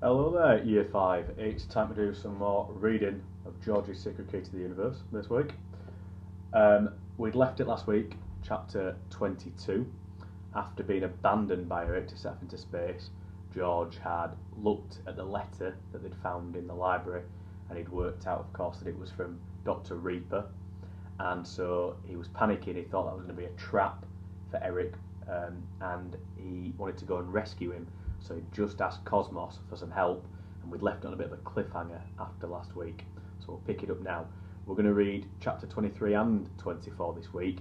Hello there, Year 5. It's time to do some more reading of George's Secret Key to the Universe this week. We'd left it last week, chapter 22. After being abandoned by Eric to set off into space, George had looked at the letter that they'd found in the library and he'd worked out, of course, that it was from Dr. Reaper. And so he was panicking, he thought that was going to be a trap for Eric, and he wanted to go and rescue him. So he just asked Cosmos for some help, and we'd left it on a bit of a cliffhanger after last week. So we'll pick it up now. We're going to read chapter 23 and 24 this week.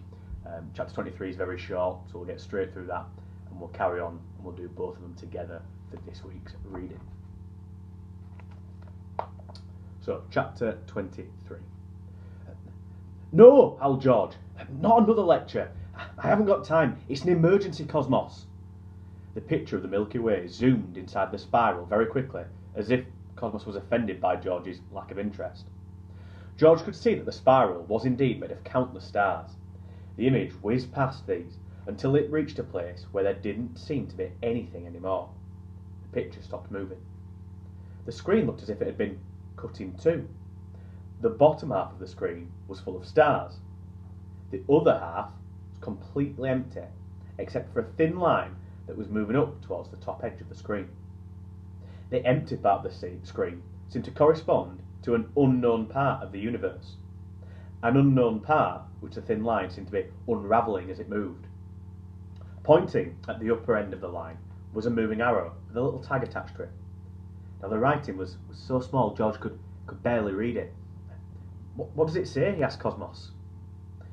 Chapter 23 is very short, so we'll get straight through that, and we'll carry on, and we'll do both of them together for this week's reading. So, chapter 23. No, howled George. Not another lecture. I haven't got time. It's an emergency, Cosmos. The picture of the Milky Way zoomed inside the spiral very quickly, as if Cosmos was offended by George's lack of interest. George could see that the spiral was indeed made of countless stars. The image whizzed past these until it reached a place where there didn't seem to be anything anymore. The picture stopped moving. The screen looked as if it had been cut in two. The bottom half of the screen was full of stars. The other half was completely empty, except for a thin line that was moving up towards the top edge of the screen. The empty part of the screen seemed to correspond to an unknown part of the universe. An unknown part which the thin line seemed to be unravelling as it moved. Pointing at the upper end of the line was a moving arrow with a little tag attached to it. Now the writing was so small George could barely read it. What does it say? He asked Cosmos.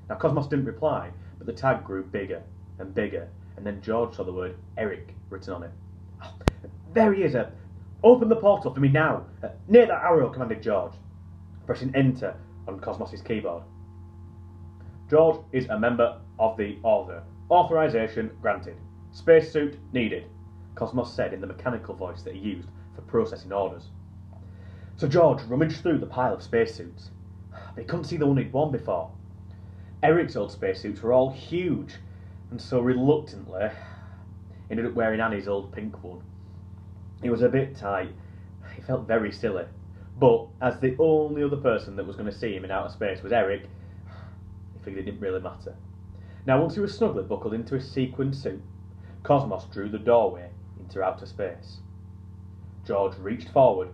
Now Cosmos didn't reply, but the tag grew bigger and bigger, and then George saw the word Eric written on it. Oh, there he is. Open the portal for me now. Near that arrow, commanded George, pressing enter on Cosmos's keyboard. George is a member of the Order. Authorization granted. Spacesuit needed, Cosmos said in the mechanical voice that he used for processing orders. So George rummaged through the pile of spacesuits, but he couldn't see the one he'd worn before. Eric's old spacesuits were all huge, and so reluctantly he ended up wearing Annie's old pink one. He was a bit tight, he felt very silly, but as the only other person that was going to see him in outer space was Eric, he figured it didn't really matter. Now once he was snugly buckled into his sequined suit, Cosmos drew the doorway into outer space. George reached forward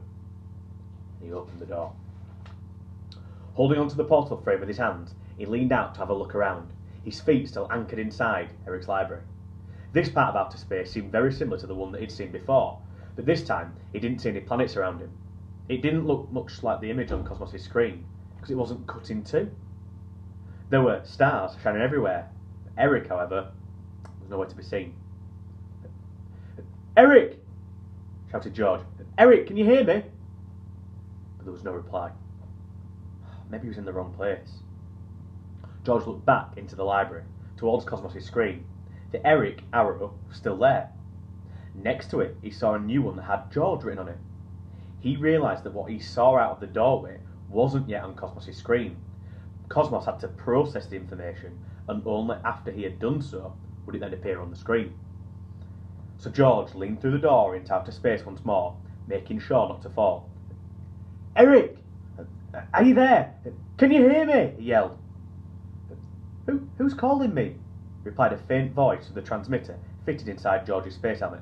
and he opened the door. Holding onto the portal frame with his hands, he leaned out to have a look around, his feet still anchored inside Eric's library. This part of outer space seemed very similar to the one that he'd seen before, but this time he didn't see any planets around him. It didn't look much like the image on Cosmos' screen, because it wasn't cut in two. There were stars shining everywhere. Eric, however, was nowhere to be seen. Eric! Shouted George. Eric, can you hear me? But there was no reply. Maybe he was in the wrong place. George looked back into the library, towards Cosmos' screen. The Eric arrow was still there. Next to it, he saw a new one that had George written on it. He realised that what he saw out of the doorway wasn't yet on Cosmos' screen. Cosmos had to process the information, and only after he had done so would it then appear on the screen. So George leaned through the door into outer space once more, making sure not to fall. Eric! Are you there? Can you hear me? He yelled. Who's calling me? Replied a faint voice from the transmitter fitted inside George's space helmet.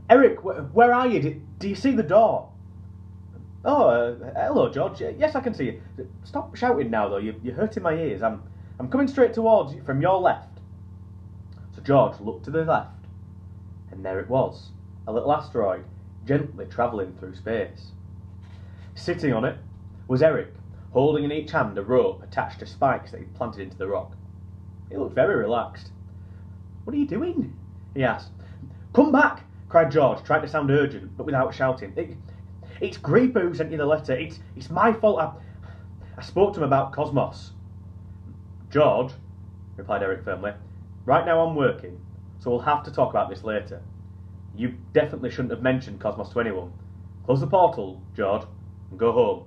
Eric, where are you? Do you see the door? Oh, hello, George. Yes, I can see you. Stop shouting now, though. You're hurting my ears. I'm coming straight towards you from your left. So George looked to the left, and there it was, a little asteroid gently travelling through space. Sitting on it was Eric, holding in each hand a rope attached to spikes that he'd planted into the rock. He looked very relaxed. What are you doing? He asked. Come back! Cried George, trying to sound urgent, but without shouting. It's Reaper who sent you the letter. It's my fault. I spoke to him about Cosmos. George, replied Eric firmly, right now I'm working, so we'll have to talk about this later. You definitely shouldn't have mentioned Cosmos to anyone. Close the portal, George, and go home.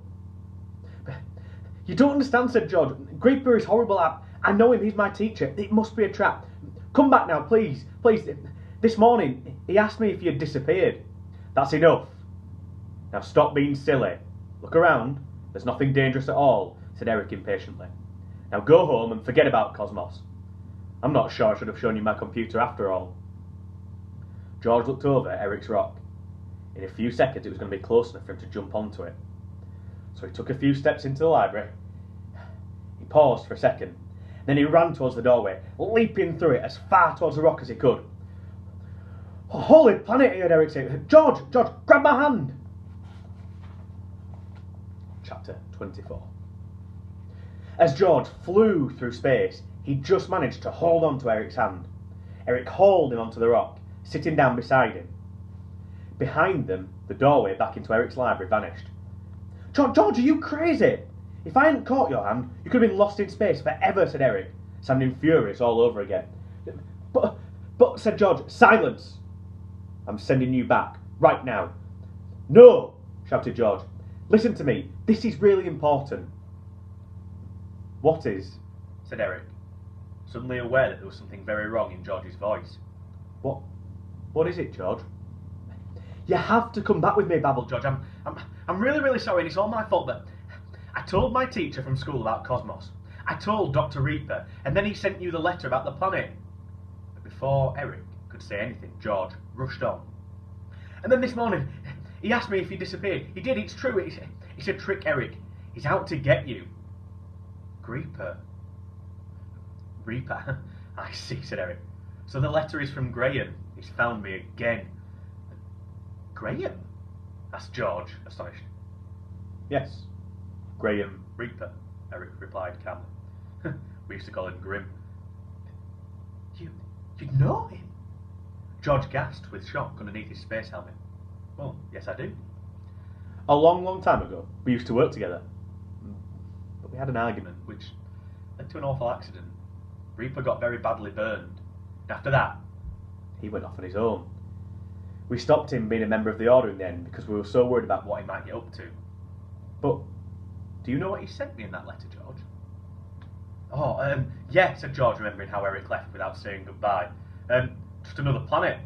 You don't understand, said George. Reaper is horrible. I know him. He's my teacher. It must be a trap. Come back now, please. Please. This morning, he asked me if you'd disappeared. That's enough, Now stop being silly. Look around. There's nothing dangerous at all, said Eric impatiently. Now go home and forget about Cosmos. I'm not sure I should have shown you my computer after all. George looked over at Eric's rock. In a few seconds it was going to be close enough for him to jump onto it. So he took a few steps into the library. He paused for a second. Then he ran towards the doorway, leaping through it as far towards the rock as he could. Oh, holy planet, he heard Eric say. George, grab my hand. Chapter 24. As George flew through space, he just managed to hold on to Eric's hand. Eric hauled him onto the rock, sitting down beside him. Behind them, the doorway back into Eric's library vanished. George, are you crazy? If I hadn't caught your hand, you could have been lost in space forever, said Eric, sounding furious all over again. But, said George, silence! I'm sending you back, right now. No, shouted George. Listen to me, this is really important. What is? Said Eric, suddenly aware that there was something very wrong in George's voice. What is it, George? You have to come back with me, babbled George. I'm really sorry, and it's all my fault, but I told my teacher from school about Cosmos. I told Dr. Reaper, and then he sent you the letter about the planet. But before Eric could say anything, George rushed on. And then this morning, he asked me if he disappeared. He did, it's true. It's a trick, Eric. He's out to get you. Reaper? I see, said Eric. So the letter is from Graham. He's found me again. Graham? asked George, astonished. Yes, Graham Reaper, Eric replied calmly. We used to call him Grim. You know him? George gasped with shock underneath his space helmet. Well, yes I do. A long time ago, we used to work together. But we had an argument, which led to an awful accident. Reaper got very badly burned. And after that, he went off on his own. We stopped him being a member of the Order in the end because we were so worried about what he might get up to. But, do you know what he sent me in that letter, George? Oh, yeah, said George, remembering how Eric left without saying goodbye. Just another planet.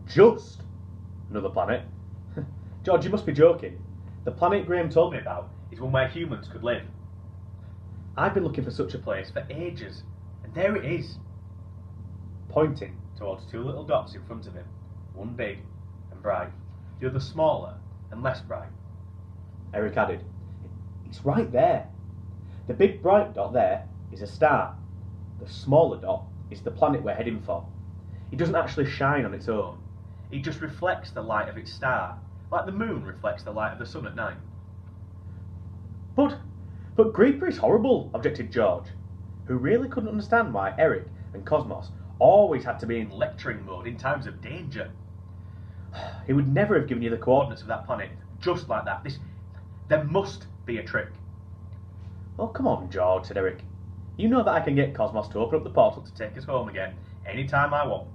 Just another planet? George, you must be joking. The planet Graham told me about is one where humans could live. I've been looking for such a place for ages, and there it is. Pointing towards two little dots in front of him, one big and bright, the other smaller and less bright. Eric added, It's right there. The big bright dot there is a star. The smaller dot is the planet we're heading for. It doesn't actually shine on its own. It just reflects the light of its star, like the moon reflects the light of the sun at night. But Reaper is horrible, objected George, who really couldn't understand why Eric and Cosmos always had to be in lecturing mode in times of danger. He would never have given you the coordinates of that planet just like that. There must be a trick. Oh, come on, George, said Eric. You know that I can get Cosmos to open up the portal to take us home again any time I want.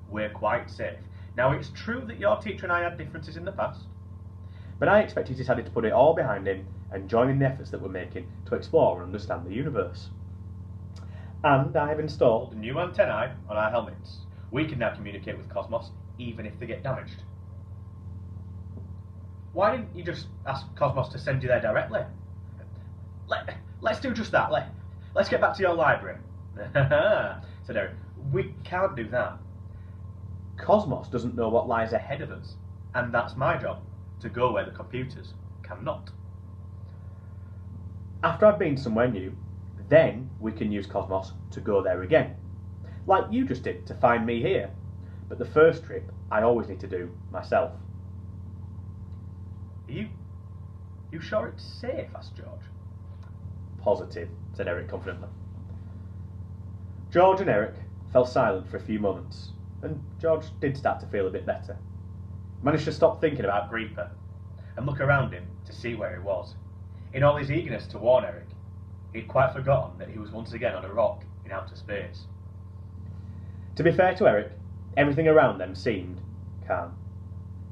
We're quite safe. Now, it's true that your teacher and I had differences in the past, but I expect he decided to put it all behind him and join in the efforts that we're making to explore and understand the universe. And I have installed new antennae on our helmets. We can now communicate with Cosmos, even if they get damaged. Why didn't you just ask Cosmos to send you there directly? Let's do just that. Let's get back to your library. Said Eric. We can't do that. Cosmos doesn't know what lies ahead of us, and that's my job, to go where the computers cannot. After I've been somewhere new, then we can use Cosmos to go there again, like you just did to find me here. But the first trip I always need to do myself. Are you sure it's safe? asked George. Positive, said Eric confidently. George and Eric fell silent for a few moments, and George did start to feel a bit better. He managed to stop thinking about Reaper and look around him to see where he was. In all his eagerness to warn Eric, he'd quite forgotten that he was once again on a rock in outer space. To be fair to Eric, everything around them seemed calm.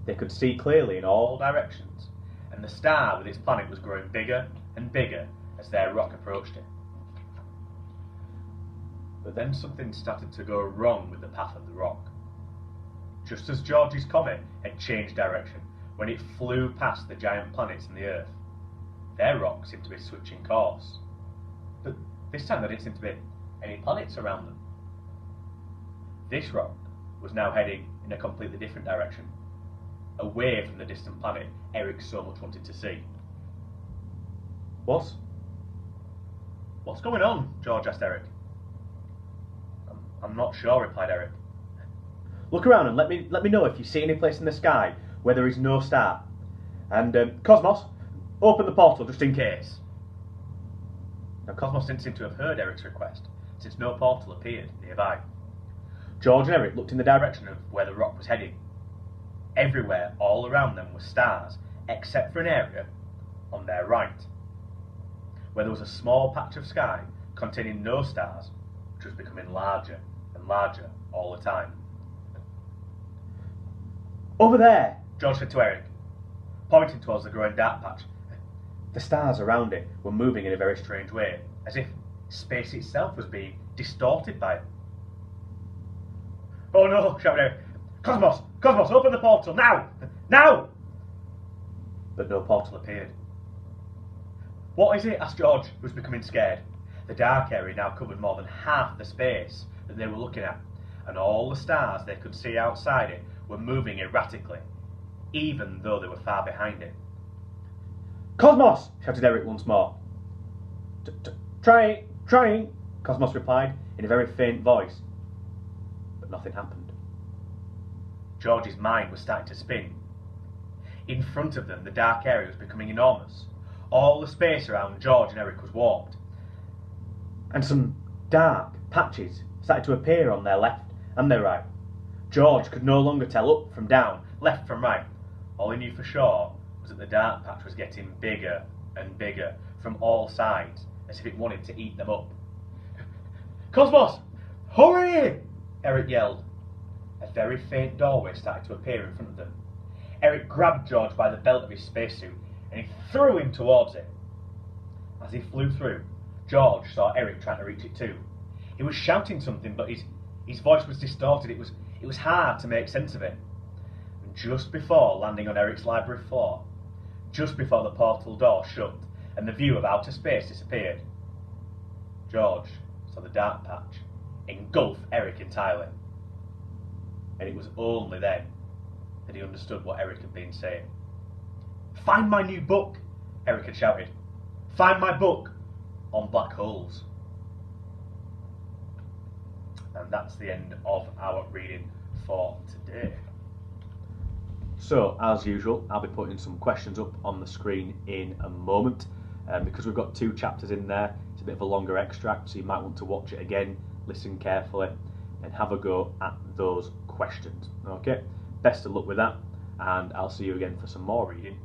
They could see clearly in all directions, and the star with its planet was growing bigger and bigger as their rock approached it. But then something started to go wrong with the path of the rock. Just as George's comet had changed direction, when it flew past the giant planets and the Earth, their rock seemed to be switching course. But this time there didn't seem to be any planets around them. This rock was now heading in a completely different direction, away from the distant planet Eric so much wanted to see. What's going on? George asked Eric. I'm not sure, replied Eric. Look around and let me know if you see any place in the sky where there is no star. And Cosmos, open the portal just in case. Now Cosmos didn't seem to have heard Eric's request, since no portal appeared nearby. George and Eric looked in the direction of where the rock was heading. Everywhere, all around them, were stars, except for an area on their right, where there was a small patch of sky containing no stars, which was becoming larger and larger all the time. Over there, George said to Eric, pointing towards the growing dark patch. The stars around it were moving in a very strange way, as if space itself was being distorted by it. Oh no, shouted Eric. Cosmos, open the portal, now! Now! But no portal appeared. What is it? Asked George, who was becoming scared. The dark area now covered more than half the space that they were looking at, and all the stars they could see outside it were moving erratically, even though they were far behind it. Cosmos! Shouted Eric once more. Trying, Cosmos replied in a very faint voice. But nothing happened. George's mind was starting to spin. In front of them, the dark area was becoming enormous. All the space around George and Eric was warped. And some dark patches started to appear on their left and their right. George could no longer tell up from down, left from right. All he knew for sure was that the dark patch was getting bigger and bigger from all sides, as if it wanted to eat them up. Cosmos! Hurry! Eric yelled. A very faint doorway started to appear in front of them. Eric grabbed George by the belt of his spacesuit and he threw him towards it. As he flew through, George saw Eric trying to reach it too. He was shouting something, but his voice was distorted. It was hard to make sense of it. And just before landing on Eric's library floor, just before the portal door shut and the view of outer space disappeared, George saw the dark patch engulf Eric entirely. And it was only then that he understood what Eric had been saying. Find my new book, Eric had shouted. Find my book on black holes. And that's the end of our reading for today. So, as usual, I'll be putting some questions up on the screen in a moment. Because we've got 2 chapters in there, it's a bit of a longer extract, so you might want to watch it again, listen carefully, and have a go at those questions. Okay, best of luck with that, and I'll see you again for some more reading